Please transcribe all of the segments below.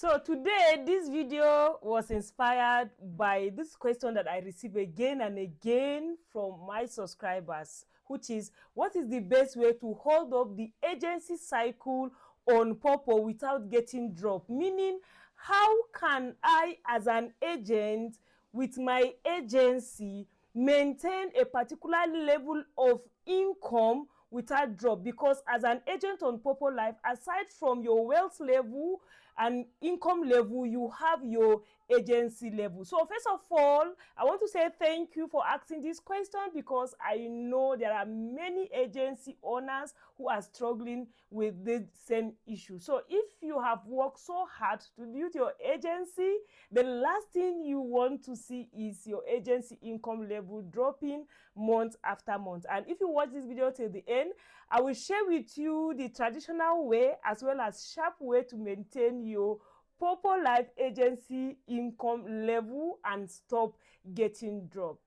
So today, this video was inspired by this question that I receive again and again from my subscribers, which is, what is the best way to hold up the agency cycle on Poppo without getting dropped? Meaning, how can I, as an agent with my agency, maintain a particular level of income without drop? Because as an agent on PoppoLive, aside from your wealth level and income level, you have your agency level. So first of all, I want to say thank you for asking this question, because I know there are many agency owners who are struggling with the same issue. So if you have worked so hard to build your agency, the last thing you want to see is your agency income level dropping month after month. And if you watch this video till the end, I will share with you the traditional way as well as sharp way to maintain your PoppoLive agency income level and stop getting dropped.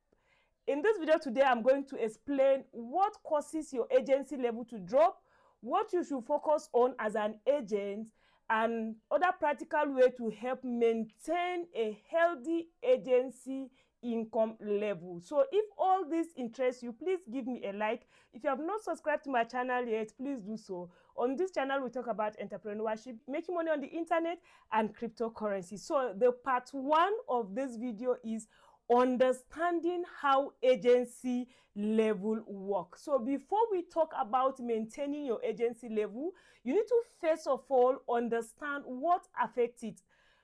In this video today, I'm going to explain what causes your agency level to drop, what you should focus on as an agent, and other practical way to help maintain a healthy agency income level. So if all this interests you, please give me a like. If you have not subscribed to my channel yet, please do so. On this channel, we talk about entrepreneurship, making money on the internet, and cryptocurrency. So the part one of this video is understanding how agency level works. So before we talk about maintaining your agency level, you need to first of all understand what affects it.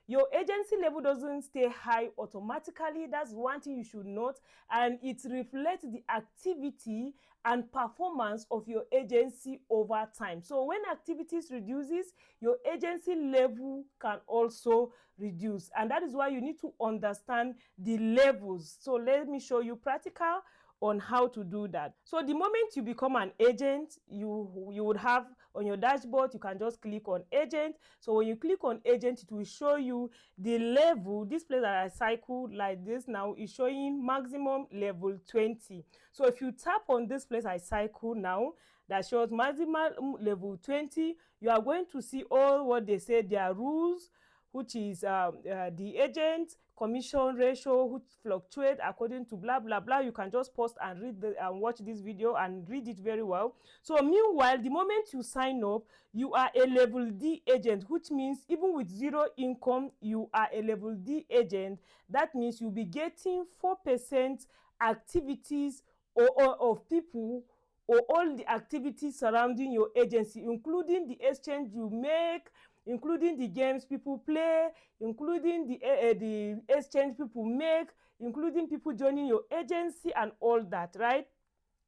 Your agency level doesn't stay high automatically. That's one thing you should note, and it reflects the activity and performance of your agency over time. So when activities reduces, your agency level can also reduce, and that is why you need to understand the levels. So let me show you practical on how to do that. So the moment you become an agent, you would have on your dashboard, you can just click on agent. So when you click on agent, it will show you the level. This place that I cycled like this now is showing maximum level 20. So if you tap on this place I cycle now, that shows maximum level 20, you are going to see all what they say their rules, which is the agent commission ratio, which fluctuate according to blah blah blah. You can just pause and read and watch this video and read it very well. So meanwhile, the moment you sign up, you are a level D agent, which means even with zero income, you are a level D agent. That means you'll be getting 4% activities or of people, or all the activities surrounding your agency, including the exchange you make, including the games people play, including the exchange people make, including people joining your agency and all that, right?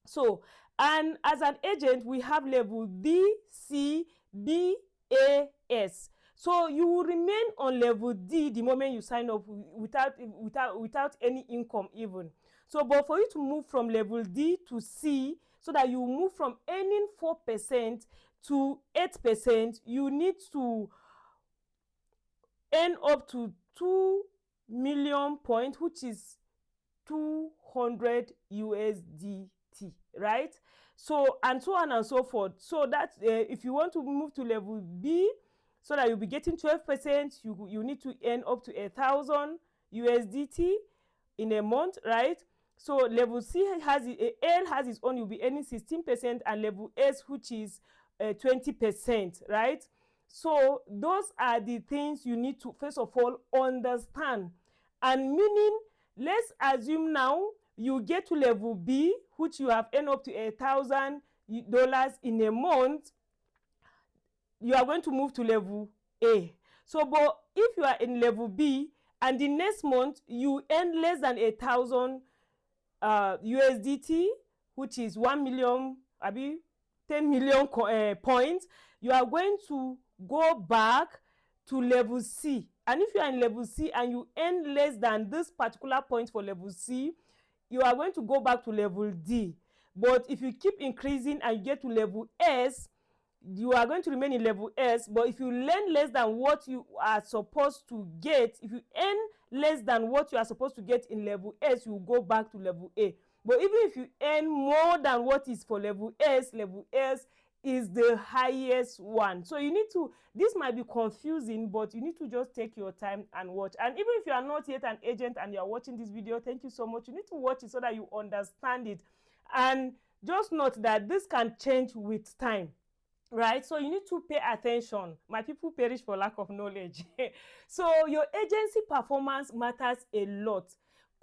So, and as an agent, we have level B, C, B, A, S. So you will remain on level D the moment you sign up without any income even. So, but for you to move from level D to C, so that you move from earning 4% to 8%, you need to earn up to 2 million points, which is 200 USDT, right? So, and so on and so forth. So that's if you want to move to level B, so that you'll be getting 12%, you need to earn up to 1,000 USDT in a month, right? So level C has L has its own, you'll be earning 16%, and level S, which is 20%, right? So those are the things you need to first of all understand. And meaning, let's assume now you get to level B, which you have earned up to $1,000 in a month, you are going to move to level A. So, but if you are in level B and the next month you earn less than 1,000 USDT, which is 1 million, 10 million points, you are going to go back to level C. And if you are in level C and you earn less than this particular point for level C, you are going to go back to level D. But if you keep increasing and you get to level S, you are going to remain in level S. But if you learn less than what you are supposed to get, if you earn less than what you are supposed to get in level S, you go back to level A. But even if you earn more than what is for level S is the highest one. So you need to, this might be confusing, but you need to just take your time and watch. And even if you are not yet an agent and you are watching this video, thank you so much. You need to watch it so that you understand it. And just note that this can change with time, right? So you need to pay attention. My people perish for lack of knowledge. So your agency performance matters a lot.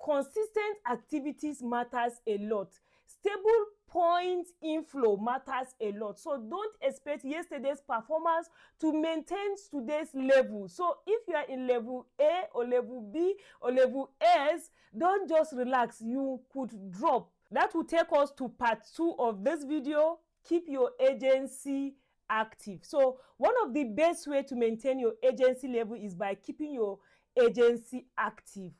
Consistent activities matters a lot. Stable point inflow matters a lot. So don't expect yesterday's performance to maintain today's level. So if you are in level A or level B or level S, don't just relax. You could drop. That will take us to part 2 of this video. Keep your agency active. So one of the best way to maintain your agency level is by keeping your agency active,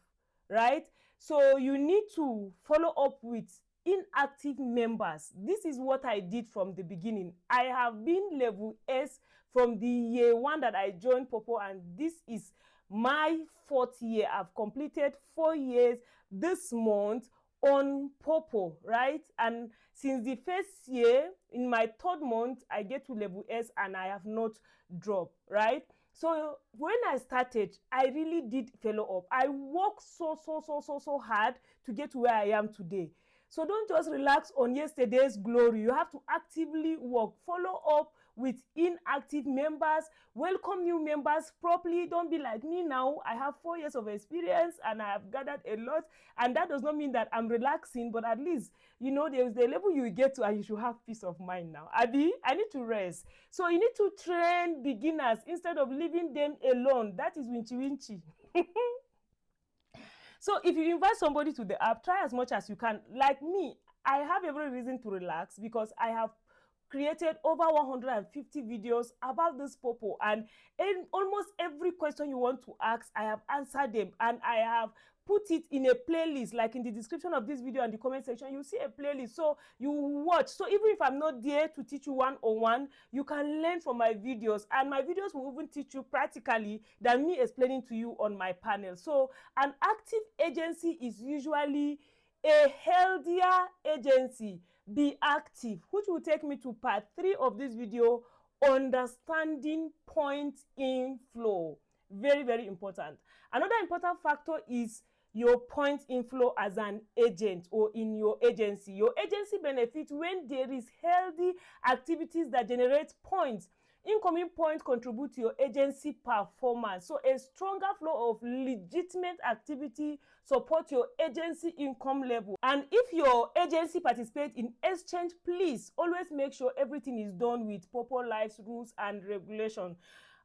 right? So you need to follow up with inactive members. This is what I did from the beginning. I have been level S from the year 1 that I joined Poppo, and this is my 4th year. I've completed 4 years this month on Poppo, right? And since the first year, in my 3rd month, I get to level S and I have not dropped, right? So when I started, I really did follow up. I worked so hard to get to where I am today. So don't just relax on yesterday's glory. You have to actively work. Follow up with inactive members. Welcome new members properly. Don't be like me now. I have 4 years of experience and I have gathered a lot. And that does not mean that I'm relaxing, but at least, you know, there's the level you get to and you should have peace of mind now. Abi, I need to rest. So you need to train beginners instead of leaving them alone. That is winchy. So if you invite somebody to the app, try as much as you can. Like me, I have every reason to relax because I have created over 150 videos about this Poppo, and in almost every question you want to ask, I have answered them, and I have put it in a playlist. Like in the description of this video and the comment section, you see a playlist, so you watch. So even if I'm not there to teach you one-on-one, you can learn from my videos, and my videos will even teach you practically than me explaining to you on my panel. So an active agency is usually a healthier agency. Be active, which will take me to part 3 of this video, understanding point inflow. Very important. Another important factor is your point inflow as an agent or in your agency. Your agency benefits when there is healthy activities that generate points. Incoming points contribute to your agency performance. So a stronger flow of legitimate activity support your agency income level. And if your agency participates in exchange, please always make sure everything is done with PoppoLive's rules and regulations.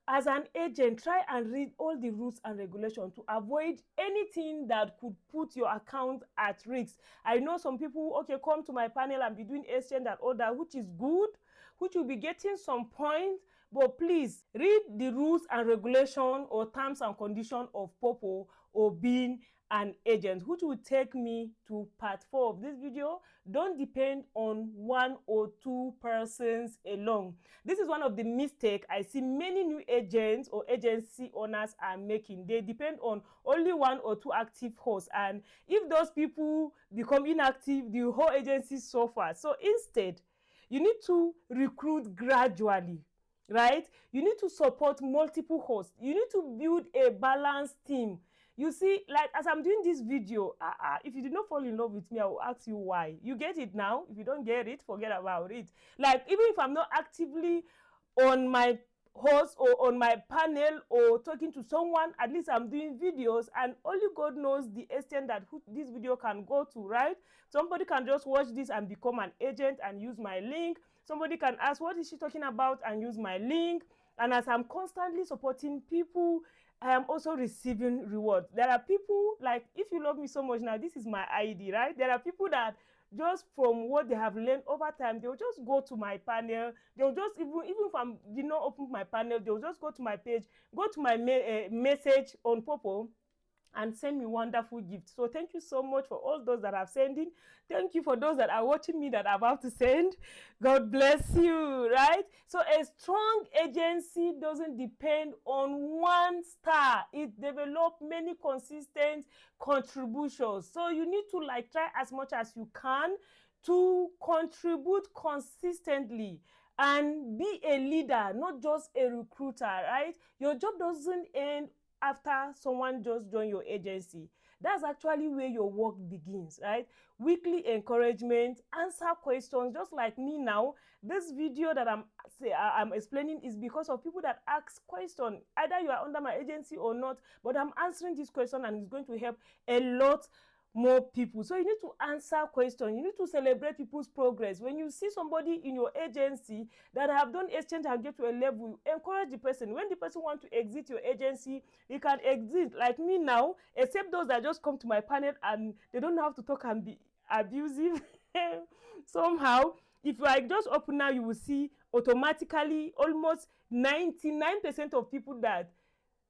As an agent, try and read all the rules and regulations to avoid anything that could put your account at risk. I know some people, okay, come to my panel and be doing exchange and all that, which is good, which will be getting some points, but please read the rules and regulations or terms and conditions of Poppo or being an agent, which will take me to part 4 of this video. Don't depend on 1 or 2 persons alone. This is one of the mistakes I see many new agents or agency owners are making. They depend on only 1 or 2 active hosts, and if those people become inactive, the whole agency suffers. So instead, you need to recruit gradually, right? You need to support multiple hosts. You need to build a balanced team. You see, like as I'm doing this video, if you did not fall in love with me, I will ask you why. You get it now? If you don't get it, forget about it. Like even if I'm not actively on my host or on my panel or talking to someone, at least I'm doing videos, and only God knows the extent that this video can go to, right? Somebody can just watch this and become an agent and use my link. Somebody can ask, what is she talking about, and use my link. And as I'm constantly supporting people, I am also receiving rewards. There are people, like, if you love me so much now, this is my ID, right? There are people that just from what they have learned over time, they'll just go to my panel. They'll just, even if I did not open my panel, they'll just go to my page, go to my message on Poppo, and send me wonderful gifts. So thank you so much for all those that are sending. Thank you for those that are watching me that are about to send. God bless you, right? So a strong agency doesn't depend on one star. It develops many consistent contributions. So you need to like try as much as you can to contribute consistently. and be a leader, not just a recruiter, right? Your job doesn't end after someone just joined your agency. That's actually where your work begins, right? Weekly encouragement, answer questions, just like me now. This video that I'm explaining is because of people that ask questions. Either you are under my agency or not, but I'm answering this question and it's going to help a lot more people. So you need to answer questions. You need to celebrate people's progress. When you see somebody in your agency that have done exchange and get to a level, encourage the person. When the person want to exit your agency, he can exit. Like me now, except those that just come to my panel and they don't have to talk and be abusive somehow. If you are just open now, you will see automatically almost 99% of people that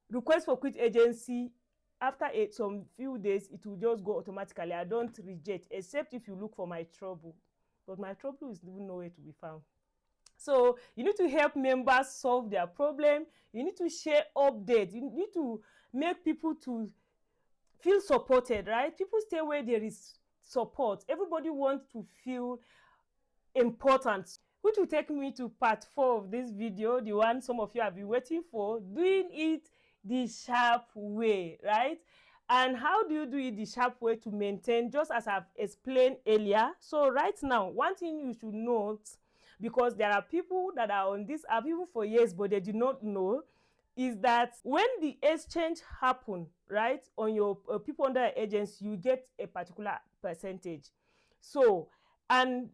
request for quit agency, after some few days it will just go automatically. I don't reject, except if you look for my trouble, but my trouble is even nowhere to be found. So you need to help members solve their problem. You need to share updates. You need to make people to feel supported, right? People stay where there is support. Everybody wants to feel important, which will take me to part 4 of this video, the one some of you have been waiting for, doing it the sharp way, right? And how do you do it the sharp way to maintain, just as I've explained earlier? So right now, one thing you should note, because there are people that are on this app even for years but they do not know, is that when the exchange happen, right, on your people under agency, you get a particular percentage. So, and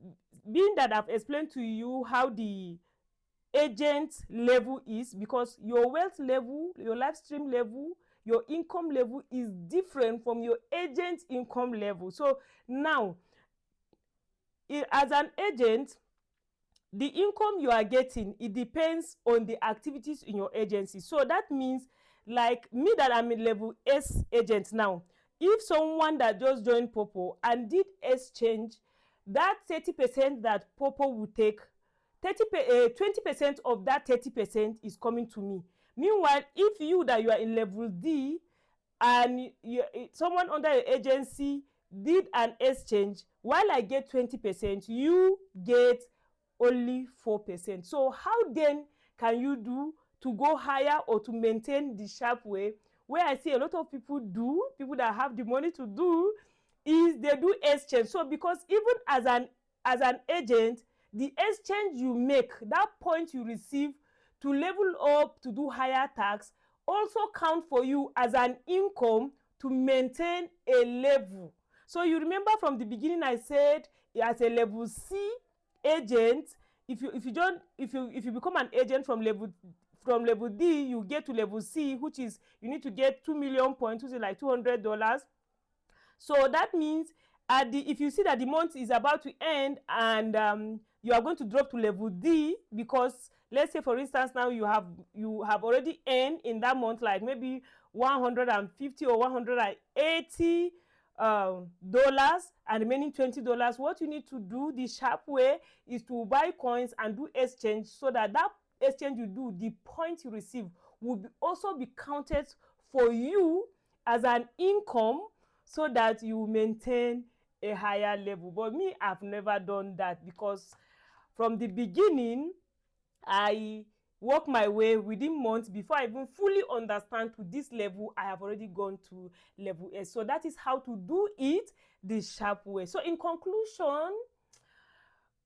being that I've explained to you how the agent level is, because your wealth level, your live stream level, your income level is different from your agent income level. So now, as an agent, the income you are getting, it depends on the activities in your agency. So that means, like me that I'm in level S agent now, if someone that just joined Poppo and did exchange, that 30% that Poppo will take, 20% of that 30% is coming to me. Meanwhile, if you that you are in level D and someone under your agency did an exchange, while I get 20%, you get only 4%. So how then can you do to go higher or to maintain the sharp way? Where I see a lot of people do, people that have the money to do, is they do exchange. So because even as an agent, the exchange you make, that point you receive to level up to do higher tax, also count for you as an income to maintain a level. So you remember from the beginning I said, as a level C agent, if you become an agent from level D, you get to level C, which is you need to get 2 million points, which is like $200. So that means if you see that the month is about to end and you are going to drop to level D, because let's say for instance now you have already earned in that month like maybe 150 or 180 dollars, and remaining $20, what you need to do the sharp way is to buy coins and do exchange, so that exchange you do, the point you receive will also be counted for you as an income, so that you maintain a higher level. But me, I've never done that, because from the beginning I work my way within months. Before I even fully understand to this level, I have already gone to level S. So that is how to do it the sharp way. So in conclusion,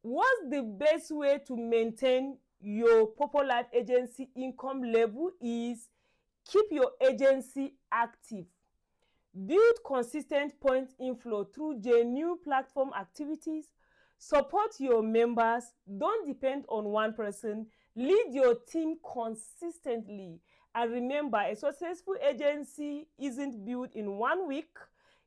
what's the best way to maintain your PoppoLive agency income level is keep your agency active. Build consistent point inflow through genuine platform activities. Support your members. Don't depend on one person. Lead your team consistently. And remember, a successful agency isn't built in 1 week.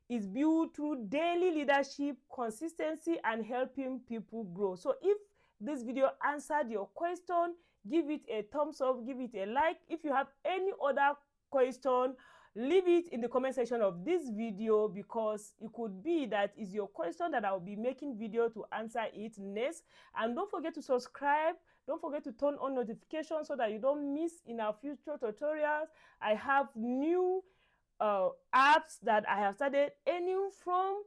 It's built through daily leadership, consistency, and helping people grow. So if this video answered your question, give it a thumbs up, give it a like. If you have any other question, leave it in the comment section of this video, because it could be that is your question that I will be making video to answer it next. And don't forget to subscribe. Don't forget to turn on notifications so that you don't miss in our future tutorials. I have new apps that I have started earning from,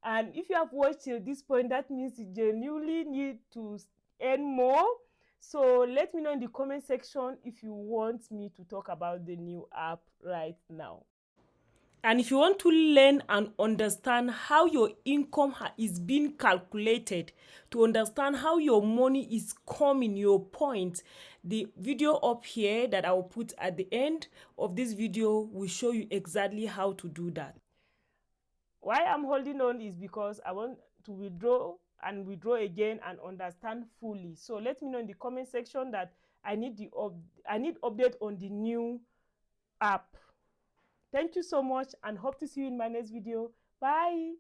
and if you have watched till this point, that means you genuinely need to earn more. So let me know in the comment section if you want me to talk about the new app right now. And if you want to learn and understand how your income is being calculated, to understand how your money is coming, your point, the video up here that I will put at the end of this video will show you exactly how to do that. Why I'm holding on is because I want to withdraw and withdraw again and understand fully. So let me know in the comment section that I need update on the new app. Thank you so much and hope to see you in my next video. Bye.